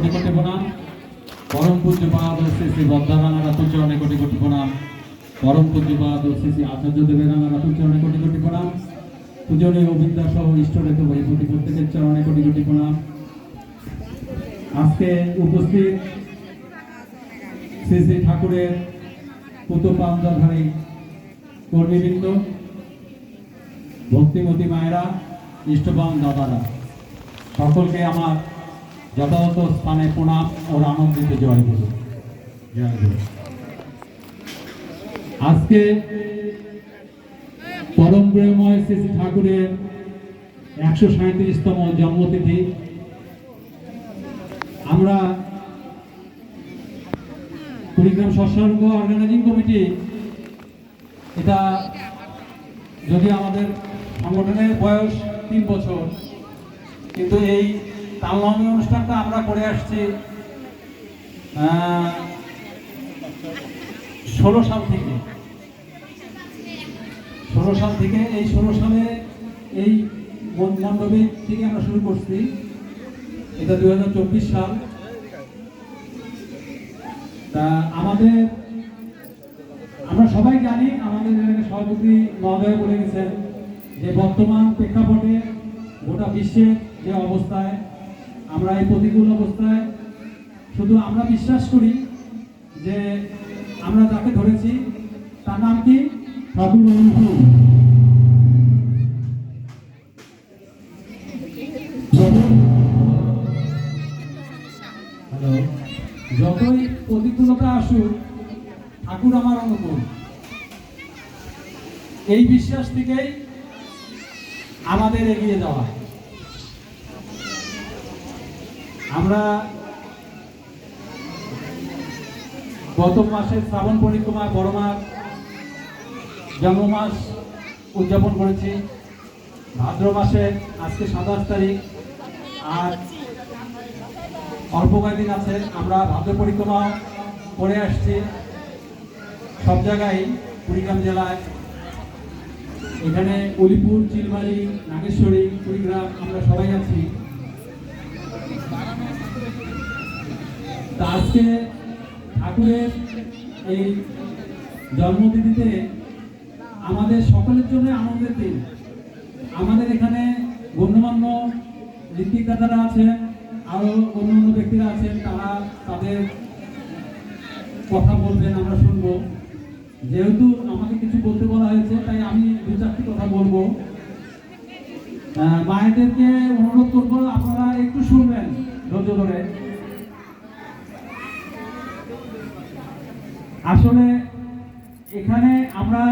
কোটি কোটি প্রণাম। পরম পূজ্যপাদ শ্রী শ্রী বদ্দারাঙ্গা রাতুল চরণে কোটি কোটি প্রণাম। পরম পূজ্যপাদ শ্রী শ্রী আচার্য দেবেরাঙ্গা রাতুল চরণে কোটি কোটি প্রণাম। পূজনীয় অবিদ্যা সহ ইষ্টরেত বৈভূতি প্রত্যেকের চরণে কোটি কোটি প্রণাম। আজকে উপস্থিত শ্রী শ্রী ঠাকুরের পুত পাঞ্জাধারী কর্মীবৃন্দ, ভক্তিমতী মায়েরা, ইষ্টবান দাদারা, সকলকে আমার যথাযথ স্থানে প্রণাম ও আনন্দিত জয় গুরু। জয় গুরু। আজকে পরম প্রেমময় শ্রী শ্রী ঠাকুরের 137তম জন্মতিথি। আমরা কুড়িগ্রাম সৎসঙ্গ অর্গানাইজিং কমিটি, এটা যদি আমাদের সংগঠনের বয়স 3 বছর, কিন্তু এই তালনামী অনুষ্ঠানটা আমরা করে আসছি 16 সাল থেকে। 16 সাল থেকে এই 16 সালে এই মণ্ডপে থেকে আমরা শুরু করছি। এটা 2024 সাল। তা আমরা সবাই জানি, আমাদের সভাপতি মহোদয় বলে গেছেন যে বর্তমান প্রেক্ষাপটে গোটা বিশ্বের যে অবস্থায়, আমরা এই প্রতিকূল অবস্থায় শুধু আমরা বিশ্বাস করি যে আমরা যাকে ধরেছি তার নাম কি? ঠাকুর। যতই প্রতিকূলতা আসুক, ঠাকুর আমার অনুকূল, এই বিশ্বাস থেকেই আমাদের এগিয়ে যাওয়া। আমরা গত মাসে শ্রাবণ পরিক্রমা বড় মাস জন্ম মাস উদযাপন করেছি। ভাদ্র মাসে আজকে 27 তারিখ, আর অল্প কয়েকদিন আছে আমরা ভাদ্র পরিক্রমা করে আসছি সব জায়গায়। কুড়িগ্রাম জেলায় এখানে উলিপুর, চিলমারি, নাগেশ্বরী, কুড়িগ্রাম আমরা সবাই আছি। তা আজকে ঠাকুরের এই জন্মতিথিতে আমাদের সকলের জন্য আনন্দের দিন। আমাদের এখানে গণ্যমান্য ঋত্বিক দাদারা আছেন, আরো অন্যান্য ব্যক্তিরা আছেন, তারা তাদের কথা বলবেন, আমরা শুনবো। যেহেতু আমাকে কিছু বলতে বলা হয়েছে, তাই আমি 2-4টি কথা বলবো। মায়েদেরকে অনুরোধ করবো আপনারা একটু শুনবেন ধৈর্য ধরে। আসলে এখানে আমরা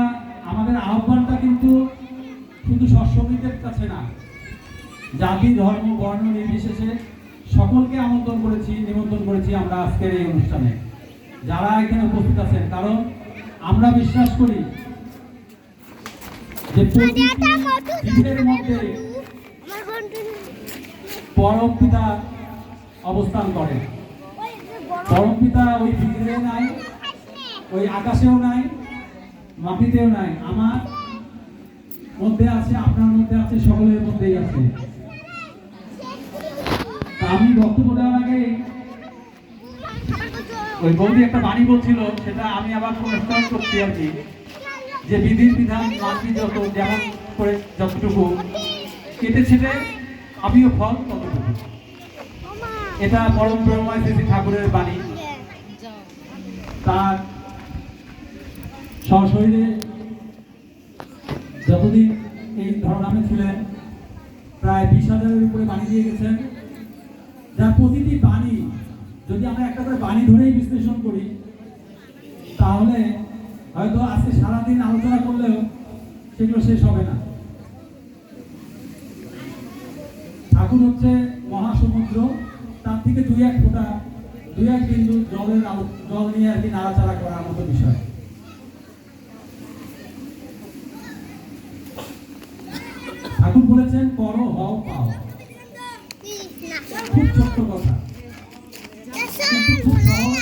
আমাদের আহ্বানটা কিন্তু শুধু সৎসঙ্গীদের কাছে না, জাতি, ধর্ম, বর্ণ নির্বিশেষে সকলকে নিমন্ত্রণ করেছি আমরা আজকের এই অনুষ্ঠানে, যারা এখানে উপস্থিত আছেন। কারণ আমরা বিশ্বাস করি যে জীবের মধ্যে পরম পিতা অবস্থান করে। পরম পিতা ওই পৃথিবীতে নাই, ওই আকাশেও নাই, মাটিতেও নাই। আমার মধ্যে আছে, আপনার মধ্যে আছে, সকলের মধ্যেই আছে। আমি বক্তব্য দেওয়ার আগে ওই বৌদি একটা বাণী বলছিল, সেটা আমি আবার পুনঃস্মরণ করছি আর কি, যে বিধির বিধান মানবি যত, যেমন করে যতটুকু কেটে ছেটে আমিও ফল ততটুকু। এটা পরম ব্রহ্মময় শ্রী ঠাকুরের বাণী। তার সশরীরে যতদিন এই ধরনামে ছিলেন, প্রায় 20,000-এর উপরে বাণী দিয়ে গেছেন। যার প্রতিটি বাণী যদি আমরা একটা করে বাণী ধরেই বিশ্লেষণ করি, তাহলে হয়তো আজকে সারাদিন আলোচনা করলেও সেগুলো শেষ হবে না। ঠাকুর হচ্ছে মহাসমুদ্র, তার থেকে 2-1 ফোঁটা, 2-1 বিন্দু জল নিয়ে আর কি নাড়াচাড়া করার মতো বিষয়। ঠাকুর বলেছেন করো, হও, পাও। খুব ছোট্ট কথা, খুব সহজ,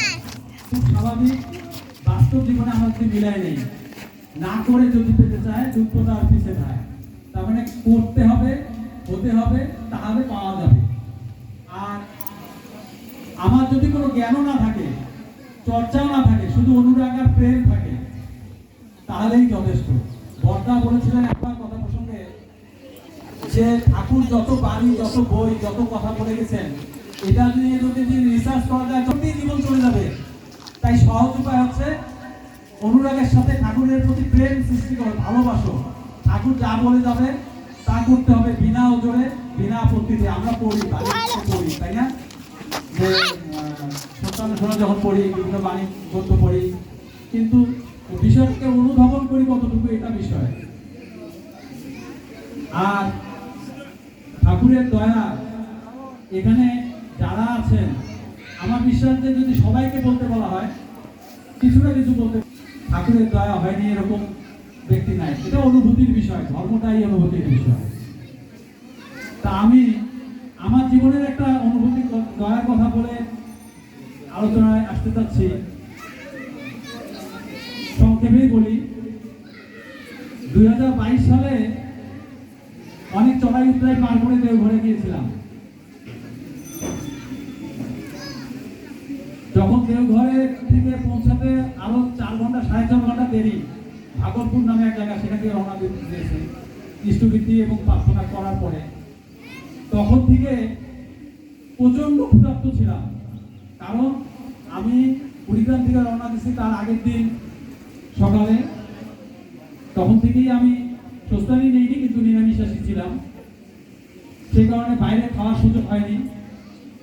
খুব স্বাভাবিক। বাস্তব জীবনে আমাদের মিলাই নেই। না করে যদি পেতে চায়, দুঃখতা আর পিছিয়ে যায়। তার মানে করতে হবে, হতে হবে, তাহলে পাওয়া যাবে। আর আমার যদি কোনো জ্ঞানও না থাকে, চর্চাও না থাকে, শুধু অনুরাগ আর প্রেম থাকে, তাহলেই যথেষ্ট। বর্দা বলেছিলেন একবার কথা প্রসঙ্গে যে ঠাকুর যত বাণী, যত বই, যত কথা বলে গেছেন, এটা নিয়ে যদি রিসার্চ করা যায় সত্যিই জীবন চলে যাবে। তাই সহজ উপায় হচ্ছে অনুরাগের সাথে ঠাকুরের প্রতি প্রেম সৃষ্টি করো, ভালোবাসো। ঠাকুর যা বলে যাবে তা করতে হবে, বিনা ওজোরে, বিনা আপত্তিতে। আমরা পড়ি, পড়ি, তাই না? যে সন্তান যখন পড়ি, বিভিন্ন বাণী গদ্য পড়ি, কিন্তু বিষয়কে অনুধাবন করি কতটুকু, এটা বিষয়। আর ঠাকুরের দয়া এখানে যারা আছেন, আমার বিশ্বাস যে যদি সবাইকে বলতে বলা হয়, কিছু না কিছু বলতে, ঠাকুরের দয়া হয়নি এরকম ব্যক্তি নাই। এটা অনুভূতির বিষয়, ধর্মটাই অনুভূতির বিষয়। তা আমি আমার জীবনের একটা অনুভূতি, দয়ার কথা বলে আলোচনায় আসতে চাচ্ছি। সংক্ষেপেই বলি, 2022 সালে অনেক চড়াই উতরাই পার করে দেওঘরে গিয়েছিলাম। যখন দেওঘরে থেকে পৌঁছাতে আরো 4 ঘন্টা, 4.5 ঘন্টা দেরি, ভাগলপুর নামে এক জায়গা, সেখান থেকে রওনা দিয়েছি ইষ্টবৃত্তি এবং প্রার্থনা করার পরে। তখন থেকে প্রচন্ড ক্ষুধার্ত ছিলাম, কারণ আমি কুড়িগ্রাম থেকে রওনা দিয়েছি তার আগের দিন সকালে। তখন থেকেই আমি স্বস্তানি নেইনি, কিন্তু নিরামিষাশী ছিলাম, সেই কারণে বাইরে খাওয়ার সুযোগ হয়নি।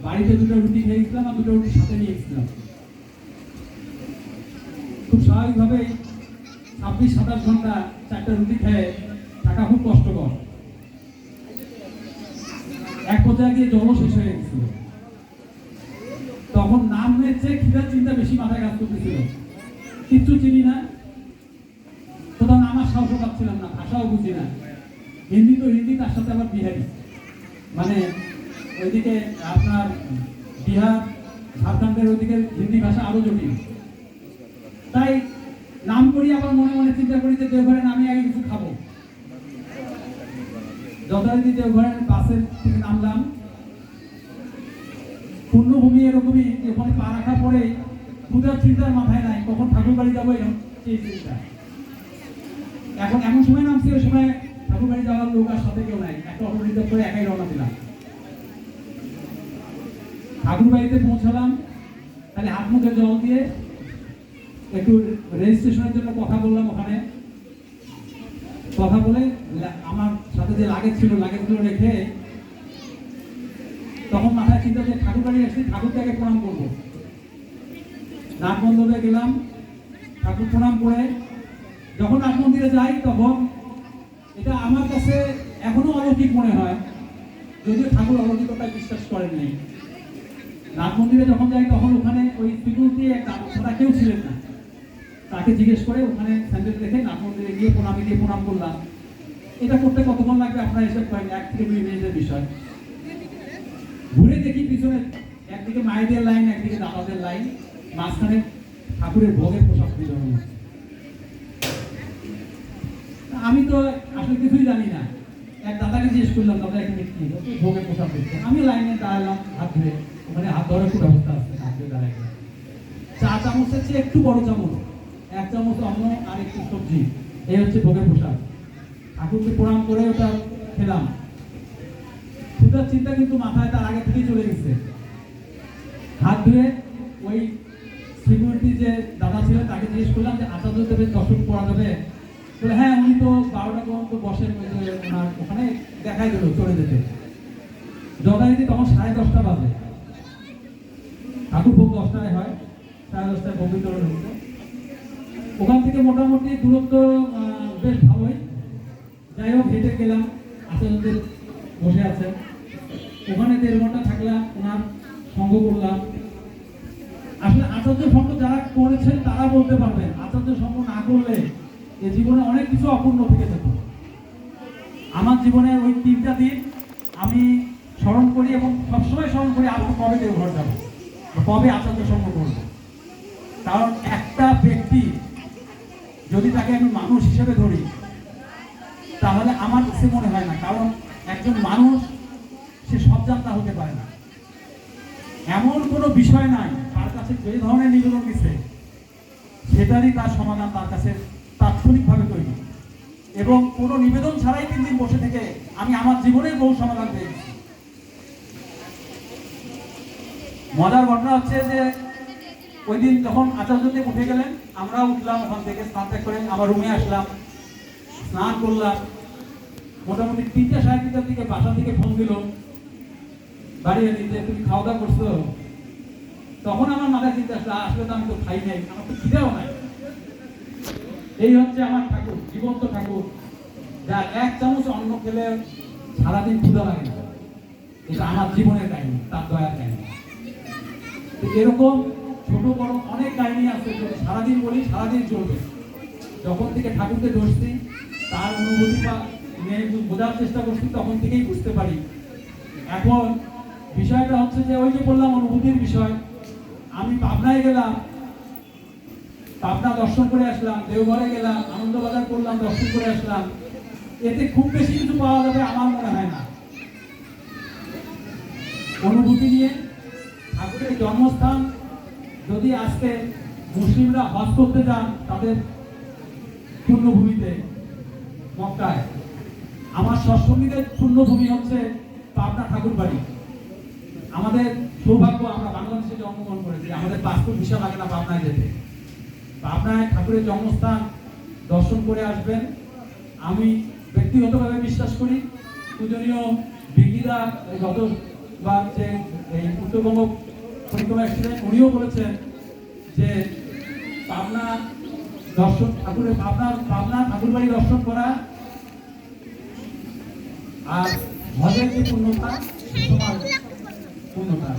বাড়িতে 2টা রুটি খেয়েছিলাম আর 2টা রুটি সাথে নিয়ে এসেছিলাম। খুব স্বাভাবিকভাবেই 26-27 ঘন্টা 4টা রুটি খেয়ে থাকা খুব কষ্টকর। এক পর্যায়ে গিয়ে জলও শেষ হয়ে গেছিল। তখন নাম হয়েছে, খিদার চিন্তা বেশি মাথায় কাজ করতেছিল। কিচ্ছু চিনি না, কোথাও আমার সাহসও পাচ্ছিলাম না, ভাষাও বুঝি না। হিন্দি তো হিন্দি, তার সাথে আবার বিহারি, মানে ওইদিকে আপনার বিহার, ঝাড়খণ্ডের ওইদিকে হিন্দি ভাষা আরো জটিল। তাই নাম করি, আবার মনে মনে চিন্তা করি যে দেওঘরে নামে আগে কিছু খাবো। যথারীতি দেওঘরের বাসের থেকে নামলাম। পূর্ণভূমি এরকমই, ওখানে পা রাখা পরে ক্ষুধার চিন্তার মাথায় নাই, কখন ঠাকুর বাড়ি যাবো এরকম এই চিন্তা। এখন এমন সময় নামছি, ওই সময় ঠাকুর বাড়ি যাওয়ার লোক আর সাথে কেউ নাই, একটা অটো রিজার্ভ করে একাই রওনা দিলাম। ঠাকুর বাড়িতে পৌঁছালাম, তাহলে হাত মুখে জল দিয়ে একটু রেজিস্ট্রেশনের জন্য কথা বললাম। ওখানে কথা বলে আমার সাথে যে লাগেজ ছিল, লাগেজগুলো রেখে তখন মাথায় চিন্তা যে ঠাকুর বাড়ি আসছি, ঠাকুরটাকে প্রণাম করবো। নাট মন্দিরে গেলাম, ঠাকুর প্রণাম করে যখন নাট মন্দিরে যাই, তখন এটা আমার কাছে এখনো অলৌকিক মনে হয়, যদিও ঠাকুর অলৌকিকতায় বিশ্বাস করেননি। নাট মন্দিরে যখন যাই, তখন ওখানে ওই সিকিউরিটি একটা ছাড়া কেউ ছিলেন না। তাকে জিজ্ঞেস করে ওখানে স্যান্ডেল রেখে নাট মন্দিরে গিয়ে প্রণাম করলাম। এটা করতে কতক্ষণ লাগবে আপনারা হিসাব করেন, 1 থেকে 2 মিনিটের বিষয়। ঘুরে দেখি পিছনে একদিকে মায়েদের লাইন, একদিকে দাদাদের লাইন, মাঝখানে ঠাকুরের ভোগের পোশাক বিতরণ। আমি তো আসলে কিছুই জানি না। এক দাদাকে জিজ্ঞেস করলাম, দাদা এখানে কি ভোগের পোশাক দিচ্ছে? আমি লাইনে দাঁড়ালাম, হাত ধরে, ওখানে হাত ধরে খুব অবস্থা আছে, হাত ধরে দাঁড়াই। 4 চামচের চেয়ে একটু বড় চামচ, 1 চামচ অন্ন আর একটু সবজি, এই হচ্ছে ভোগের পোশাক। ঠাকুরকে প্রণাম করে ওটা খেলাম। ক্ষুধার চিন্তা কিন্তু মাথায় তার আগে থেকেই চলে গেছে। হাত ধুয়ে ওই সিকিউরিটি যে দাদা ছিলেন, তাকে জিজ্ঞেস করলাম যে আচার্য দেবের দর্শন করা যাবে? বলে হ্যাঁ, উনি তো 12টা পর্যন্ত বসেন, ওনার ওখানে দেখাই দিল চলে যেতে। যথারীতি তখন 10:30 বাজে, ঠাকুর ভোগ 10টায় হয়, 10:30 ভোগ বিতরণ হতো। ওখান থেকে মোটামুটি দূরত্ব বেশ ভালোই। যাই হোক, হেঁটে গেলাম, আচার্যদের বসে আছেন ওখানে, 1.5 ঘন্টা থাকলাম, ওনার সঙ্গ করলাম। আসলে আচার্য সঙ্গ যারা করেছেন তারা বলতে পারবেন, আচার্য সঙ্গ না করলে এ জীবনে অনেক কিছু অপূর্ণ থেকে যেত। আমার জীবনে ওই 3টা দিন আমি স্মরণ করি, এবং সবসময় স্মরণ করি আজকে কবে দেওঘর যাবো, কবে আচার্য সঙ্গ করবো। কারণ একটা ব্যক্তি যদি তাকে আমি মানুষ হিসেবে ধরি, তাহলে আমার কাছে মনে হয় না, কারণ একজন মানুষ সে সব জানতা হতে পারে না। এমন কোনো বিষয় নাই তার কাছে যে ধরনের নিবেদন দিচ্ছে সেটারই তার সমাধান তার কাছে তাৎক্ষণিকভাবে তৈরি, এবং কোনো নিবেদন ছাড়াই 3 দিন বসে থেকে আমি আমার জীবনের বহু সমাধান পেয়েছি। মজার ঘটনা হচ্ছে যে ওই দিন যখন আচার্যদেব উঠে গেলেন, আমরা উঠলাম ওখান থেকে, স্নান ত্যাগ করে আমার রুমে আসলাম, স্নান করলাম। মোটামুটি 3টা সাড়ে 3টার দিকে বাসা থেকে ফোন দিল বাড়ি এনে যে তুমি খাওয়া দাওয়া করছো। তখন আমার মাথায় চিন্তা আসলে আসলে তো আমি তো খাই নাই, আমার তো খিদেও নাই। এই হচ্ছে আমার ঠাকুর, জীবন্ত ঠাকুর, যার 1 চামচ অন্ন খেলে সারাদিন ক্ষুধা লাগে না। এটা আমার জীবনের কাহিনী, তার দয়ার কাহিনী। এরকম ছোট বড় অনেক কাহিনী আছে, সারাদিন বলি সারাদিন চলবে। যখন থেকে ঠাকুরকে ধরছি, তার অনুভূতি বা বোঝার চেষ্টা করছি, তখন থেকেই বুঝতে পারি। এখন বিষয়টা হচ্ছে যে ওই যে বললাম অনুভূতির বিষয়, আমি পাবনায় গেলাম, পাবনা দর্শন করে আসলাম, দেওঘরে গেলাম, আনন্দবাজার করলাম, দর্শন করে আসলাম। এতে খুব বেশি কিছু পাওয়া যাবে আমার মনে হয় না। অনুভূতি নিয়ে ঠাকুরের জন্মস্থান, যদি আজকে মুসলিমরা হজ করতে যান তাদের পুণ্যভূমিতে মক্কায়, আমার সৎসঙ্গীদের পুণ্যভূমি হচ্ছে পাবনা ঠাকুর বাড়ি। আমাদের সৌভাগ্য, আমরা বাংলাদেশে জন্মগ্রহণ করেছি, আমাদের পাসপোর্ট ভিসা লাগে না পাবনায় যেতে। পাবনায় ঠাকুরের জন্মস্থান দর্শন করে আসবেন। আমি ব্যক্তিগতভাবে বিশ্বাস করি, পূজনীয় বিজ্ঞিরা গতবার যে এই উত্তরবঙ্গ পরিক্রমা এসেছিলেন, উনিও বলেছেন যে পাবনা দর্শন ঠাকুরের পাবনা ঠাকুর বাড়ি দর্শন করা আর হজের যে পূর্ণতা, সমান পূর্ণতা,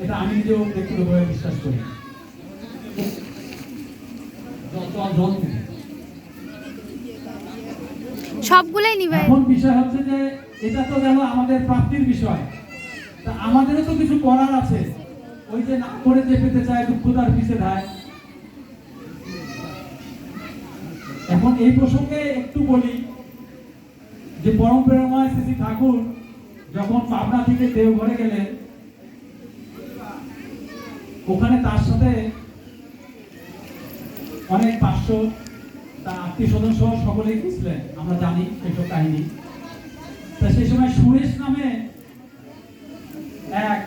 এটা আমি নিজেও ব্যক্তিগতভাবে বিশ্বাস করি। সবগুলাই নিবে। এখন বিষয় হচ্ছে যে এটা তো গেল আমাদের প্রাপ্তির বিষয়, তা আমাদেরও তো কিছু করার আছে। ওই যে না করে যে পেতে চায় দুঃখ তার পিছে ধায়। এখন এই প্রসঙ্গে একটু বলি যে পরম প্রেরণাময় শ্রী ঠাকুর যখন পাবনা থেকে দেওঘরে গেলেন, ওখানে তার সাথে অনেক 500 তার আত্মীয় স্বজন সহ সকলেই গেছিলেন, আমরা জানি এইসব কাহিনী। তা সেই সময় সুরেশ নামে এক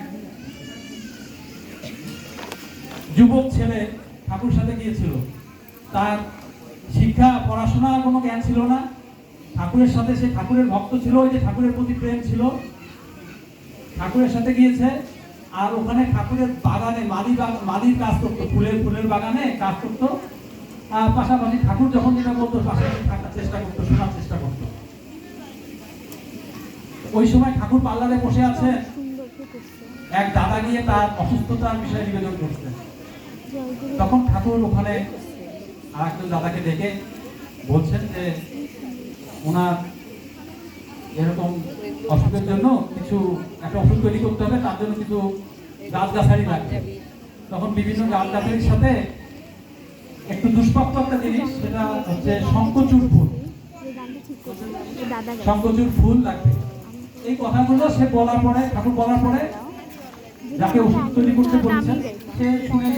যুবক ছেলে ঠাকুর সাথে গিয়েছিল। তার শিক্ষা পড়াশোনা কোনো জ্ঞান ছিল না, ঠাকুরের সাথে সে ঠাকুরের ভক্ত ছিল, ওই যে ঠাকুরের প্রতি প্রেম ছিল, ঠাকুরের সাথে গিয়েছে। আর ওখানে ঠাকুরের বাগানে মালির কাজ করতো, ফুলের বাগানে কাজ করতো। পাশাপাশি ঠাকুর যখন যেটা বলতো পাশাপাশি থাকার চেষ্টা করতো, শোনার চেষ্টা করতো। ওই সময় ঠাকুর পার্লারে বসে আছে, এক দাদা গিয়ে তার অসুস্থতার বিষয়ে নিবেদন করছে। তখন ঠাকুর ওখানে আর একজন দাদাকে ডেকে বলছেন যে ওনার এরকম অসুখের জন্য কিছু একটা ওষুধ তৈরি করতে হবে, তার জন্য কিছু গাছগাছালি লাগবে। তখন বিভিন্ন গাছগাছালির সাথে একটু দুষ্প্রাপ্য একটা জিনিস, সেটা হচ্ছে শঙ্খচূড় ফুল। শঙ্খচূড় ফুল লাগবে। এই কথাগুলো সে বলার পরে, ঠাকুর বলার পরে যাকে ওষুধ তৈরি করতে বলছেন সে শুনে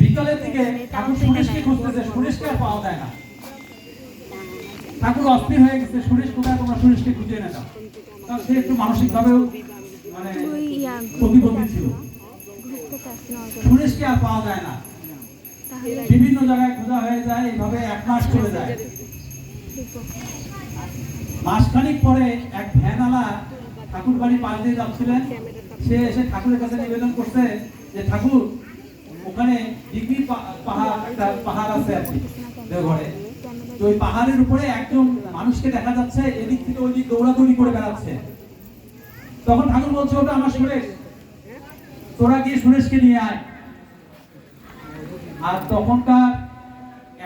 বিকালের দিকে ঠাকুর সুরেশকে খুঁজতেছে, সুরেশকে আর পাওয়া যায় না। ঠাকুর অস্থির হয়ে গেছে, সুরেশ কোথায়, তোমরা সুরেশকে খুঁজে না দাও। কারণ সে একটু মানসিকভাবেও মানে প্রতিবন্ধী ছিল। সুরেশকে আর পাওয়া যায় না, বিভিন্ন জায়গায় খোঁজা হয়ে যায়, এইভাবে 1 মাস চলে যায়। মাসখানিক পরে এক ভ্যানওয়ালা ঠাকুর বাড়ি পাশ দিয়ে যাচ্ছিলেন, সে এসে ঠাকুরের কাছে নিবেদন করছে যে ঠাকুর ওখানে ডিগ্রি পাহাড় আছে আর কি দেওঘরে, তো ওই পাহাড়ের উপরে একজন মানুষকে দেখা যাচ্ছে এদিক থেকে ওই দিক দৌড়াদৌড়ি করে বেড়াচ্ছে। তখন ঠাকুর বলছে ওটা আমার সুরেশ, তোরা গিয়ে সুরেশকে নিয়ে আয়। আর তখনকার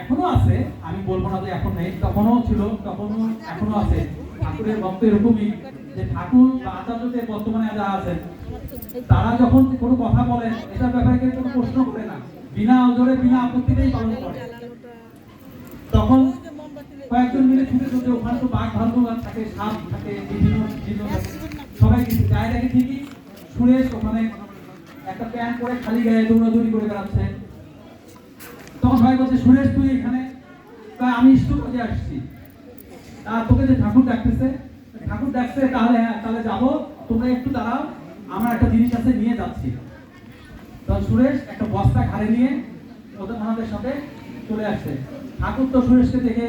এখনো আছে, আমি বলবো না যে এখন নেই, তখনও ছিল, তখনও এখনো আছে। ঠাকুরের ভক্ত এরকমই যে ঠাকুর বা আচার্যদের বর্তমানে যারা আছেন তারা যখন কোনো কথা বলেন এটার ব্যাপারে কেউ কোনো প্রশ্ন করে না, বিনা অজরে বিনা আপত্তিতেই পালন করে। তখন কয়েকজন মিলে ছুটে ছুটে, ওখানে তো বাঘ ভাল্লুক থাকে, সাপ থাকে, বিভিন্ন সবাই গেছে, গায়ে দেখে ঠিকই সুরেশ ওখানে একটা প্যান্ট পরে খালি গায়ে দৌড়াদৌড়ি করে বেড়াচ্ছে। তখন সবাই বলছে, সুরেশ তুই এখানে? আমি স্টক কাজে আসছি। আর তোকে যে ঠাকুর ডাকতেছে, ঠাকুর ডাকছে, তাহলে হ্যাঁ তাহলে যাবো, তোমরা একটু দাঁড়াও, আমার একটা জিনিস আছে নিয়ে যাচ্ছি। তখন সুরেশ একটা বস্তা ঘাড়ে নিয়ে ওনাদের সাথে চলে আসছে। ঠাকুর তো সুরেশকে দেখে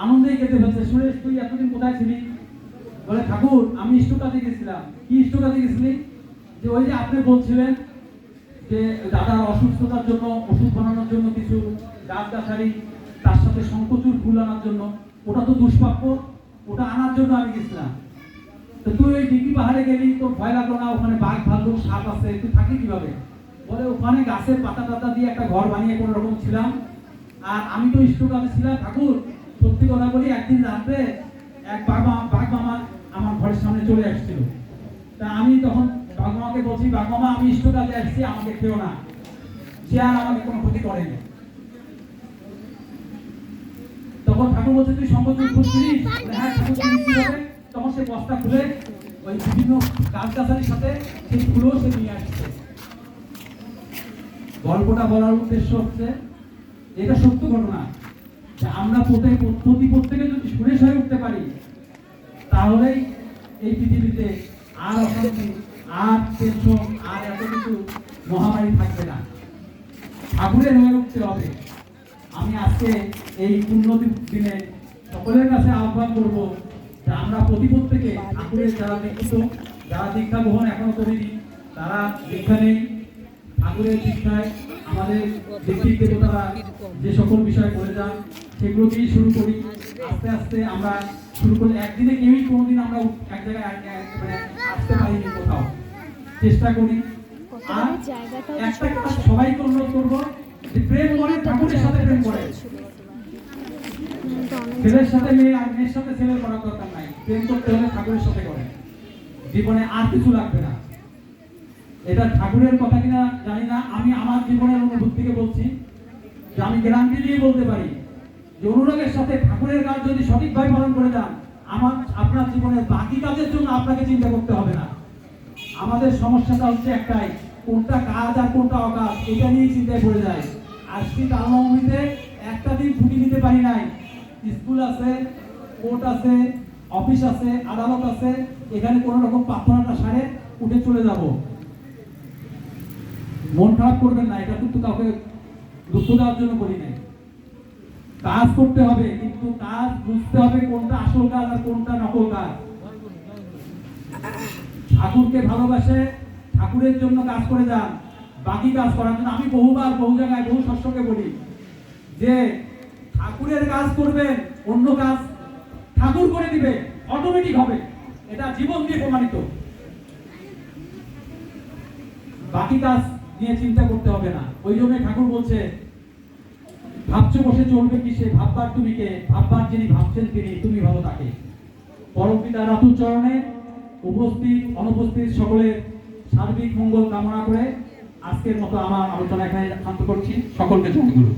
আনন্দেই কেটে ফেলছে। সুরেশ তুই এতদিন কোথায় ছিলি? বলে, ঠাকুর আমি স্টক কাজে গেছিলাম। কি স্টক কাজে গেছিলি? যে ওই যে আপনি বলছিলেন যে দাদার অসুস্থতার জন্য ওষুধ বানানোর জন্য কিছু গাছগাছালি, তার সাথে শঙ্খচূড় ফুল আনার জন্য, ওটা তো দুষ্প্রাপ্য, ওটা আনার জন্য আমি গেছিলাম। তো তুই ওই ডিগ্রি পাহাড়ে গেলি, তোর ভয় লাগলো না? ওখানে বাঘ ভাল্লুক সাপ আছে, তুই থাকি কিভাবে? বলে, ওখানে গাছের পাতা টাতা দিয়ে একটা ঘর বানিয়ে কোনো রকম ছিলাম। আর আমি তো স্টক কাজে ছিলাম। ঠাকুর সত্যি কথা বলি, একদিন রাত্রে এক বাঘ মামা আমার ঘরের সামনে চলে আসছিল। তা আমি তখন বাঘ মামাকে বলছি, বাঘ মামা আমি স্টক কাজে আসছি, আমাকে খেও না, সে আর আমাকে কোনো ক্ষতি করেনি। তখন ঠাকুর বলছে, তুই শঙ্করচূড় ফুল চিনিস? হ্যাঁ ঠাকুর চিনি। কিভাবে? তখন সে বস্তা খুলে ওই বিভিন্ন গাছগাছালির সাথে সেই ফুলও সে নিয়ে আসছে। গল্পটা বলার উদ্দেশ্য হচ্ছে, এটা সত্য ঘটনা, যে আমরা প্রত্যেকে যদি সুরেশ হয়ে উঠতে পারি, তাহলেই এই পৃথিবীতে আর অশান্তি, আর টেনশন, আর এত কিছু মহামারী থাকবে না। ঠাকুরের হয়ে উঠতে হবে। আমি আজকে এই পূর্ণ দিনে সকলের কাছে আহ্বান করবো যে আমরা প্রত্যেকে ঠাকুরের যারা দীক্ষিত, যারা দীক্ষা গ্রহণ এখনো করিনি, তারা দীক্ষা নেই। ঠাকুরের দীক্ষায় আমাদের দীক্ষিত দেবতারা যে সকল বিষয় করে যান, সেগুলোকেই শুরু করি। আস্তে আস্তে আমরা শুরু করি। একদিনে কেউই কোনোদিন আমরা এক জায়গায় আসতে পারিনি, কোথাও চেষ্টা করি। আর একটা কাজ সবাইকে অনুরোধ করবো, যে প্রেম করে ঠাকুরের সাথে প্রেম করে। ছেলের সাথে মেয়ে আর মেয়ের সাথে ছেলের করার দরকার নাই। প্রেম করতে হলে ঠাকুরের সাথে করে, জীবনে আর কিছু লাগবে না। এটা ঠাকুরের কথা কিনা জানি না, আমি আমার জীবনের অনুভূতি থেকে বলছি, যে আমি গ্যারান্টি দিয়ে বলতে পারি যে অনুরাগের সাথে ঠাকুরের কাজ যদি সঠিকভাবে পালন করে যান, আপনার জীবনের বাকি কাজের জন্য আপনাকে চিন্তা করতে হবে না। আমাদের সমস্যাটা হচ্ছে একটাই, কোনটা কাজ আর কোনটা অকাজ, এটা নিয়ে চিন্তায় পড়ে যায়। আজকে তালনবমীতে একটা দিন ছুটি নিতে পারি নাই। স্কুল আছে, কোর্ট আছে, অফিস আছে, আদালত আছে, এখানে কোনো রকম প্রার্থনাটা সারে উঠে চলে যাব। মন খারাপ করবেন না, এটা কিন্তু কাউকে দুঃখ দেওয়ার জন্য বলি নাই। কাজ করতে হবে, কিন্তু কাজ বুঝতে হবে কোনটা আসল কাজ আর কোনটা নকল কাজ। ঠাকুরকে ভালোবাসে, ঠাকুরের জন্য কাজ করে যান, বাকি কাজ করার জন্য। আমি বহুবার বহু জায়গায় বহু সৎসঙ্গে বলি যে ঠাকুরের কাজ করবেন, অন্য কাজ ঠাকুর করে দিবে, অটোমেটিক হবে। এটা জীবন দিয়ে প্রমাণিত। বাকি কাজ নিয়ে চিন্তা করতে হবে না। ওই জন্য ঠাকুর বলছে, ভাবছো বসে চলবে কিসে, ভাববার তুমি কে, ভাববার যিনি ভাবছেন তিনি, তুমি ভালো তাকে। পরম পিতার রাতুল চরণে উপস্থিত অনুপস্থিত সকলের সার্বিক মঙ্গল কামনা করে আজকের মতো আমার আলোচনা এখানে শান্ত করছি। সকলকে জয় গুরু।